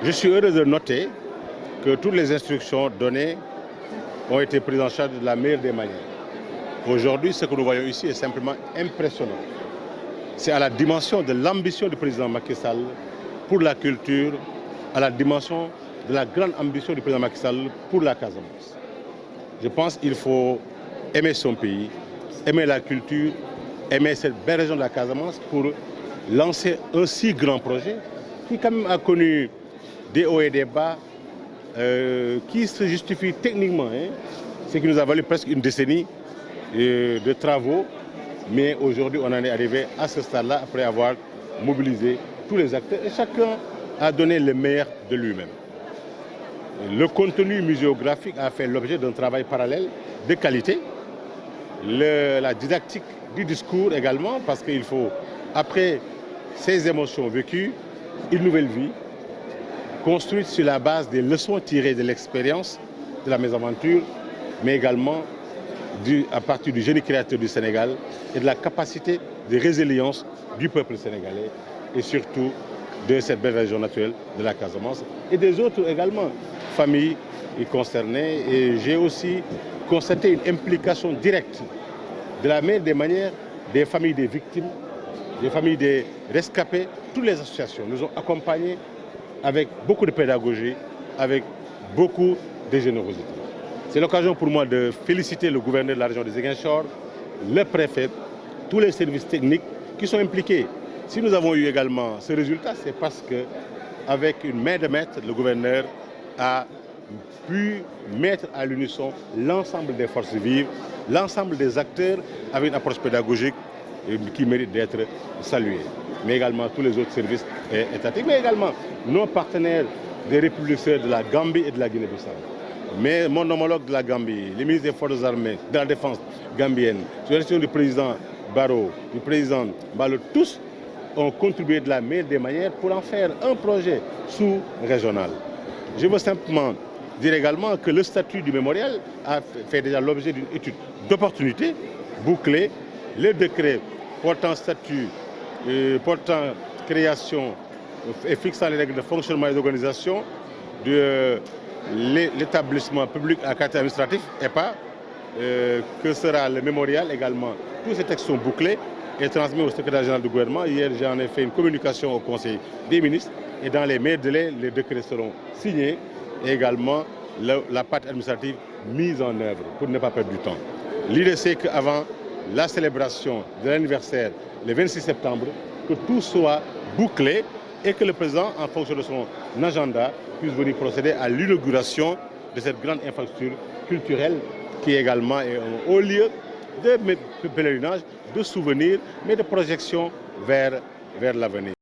Je suis heureux de noter que toutes les instructions données ont été prises en charge de la meilleure des manières. Aujourd'hui, ce que nous voyons ici est simplement impressionnant. C'est à la dimension de l'ambition du président Macky Sall pour la culture, à la dimension de la grande ambition du président Macky Sall pour la Casamance. Je pense qu'il faut aimer son pays, aimer la culture, aimer cette belle région de la Casamance pour lancer un si grand projet qui quand même a connu des hauts et des bas, qui se justifie techniquement. Ce qui nous a valu presque une décennie de travaux, mais aujourd'hui on en est arrivé à ce stade-là après avoir mobilisé tous les acteurs et chacun a donné le meilleur de lui-même. Le contenu muséographique a fait l'objet d'un travail parallèle de qualité, la didactique du discours également, parce qu'il faut, après ces émotions vécues, une nouvelle vie, construite sur la base des leçons tirées de l'expérience de la mésaventure, mais également à partir du génie créateur du Sénégal et de la capacité de résilience du peuple sénégalais et surtout de cette belle région naturelle de la Casamance et des autres également familles concernées. Et j'ai aussi constaté une implication directe de la meilleure des manières des familles des victimes, des familles des rescapés. Toutes les associations nous ont accompagnés avec beaucoup de pédagogie, avec beaucoup de générosité. C'est l'occasion pour moi de féliciter le gouverneur de la région de Ziguinchor, le préfet, tous les services techniques qui sont impliqués. Si nous avons eu également ce résultat, c'est parce qu'avec une main de maître, le gouverneur a pu mettre à l'unisson l'ensemble des forces vives, l'ensemble des acteurs avec une approche pédagogique qui mérite d'être saluée. Mais également tous les autres services étatiques, mais également nos partenaires des républiques sœurs de la Gambie et de la Guinée-Bissau. Mais mon homologue de la Gambie, les ministres des Forces armées, de la défense gambienne, sous la gestion du président Barrow, du président Ballo, tous ont contribué de la meilleure des manières pour en faire un projet sous-régional. Je veux simplement dire également que le statut du mémorial a fait déjà l'objet d'une étude d'opportunité bouclée. Le décret portant statut, portant création et fixant les règles de fonctionnement et d'organisation de l'établissement public à caractère administratif EPA, que sera le mémorial également. Tous ces textes sont bouclés et transmis au secrétaire général du gouvernement. Hier, j'en ai fait une communication au Conseil des ministres et dans les meilleurs délais, les décrets seront signés et également la partie administrative mise en œuvre pour ne pas perdre du temps. L'idée, c'est qu'avant la célébration de l'anniversaire, le 26 septembre, que tout soit bouclé et que le président, en fonction de son agenda, puisse venir procéder à l'inauguration de cette grande infrastructure culturelle qui également est un haut lieu de pèlerinage, de souvenirs, mais de projection vers l'avenir.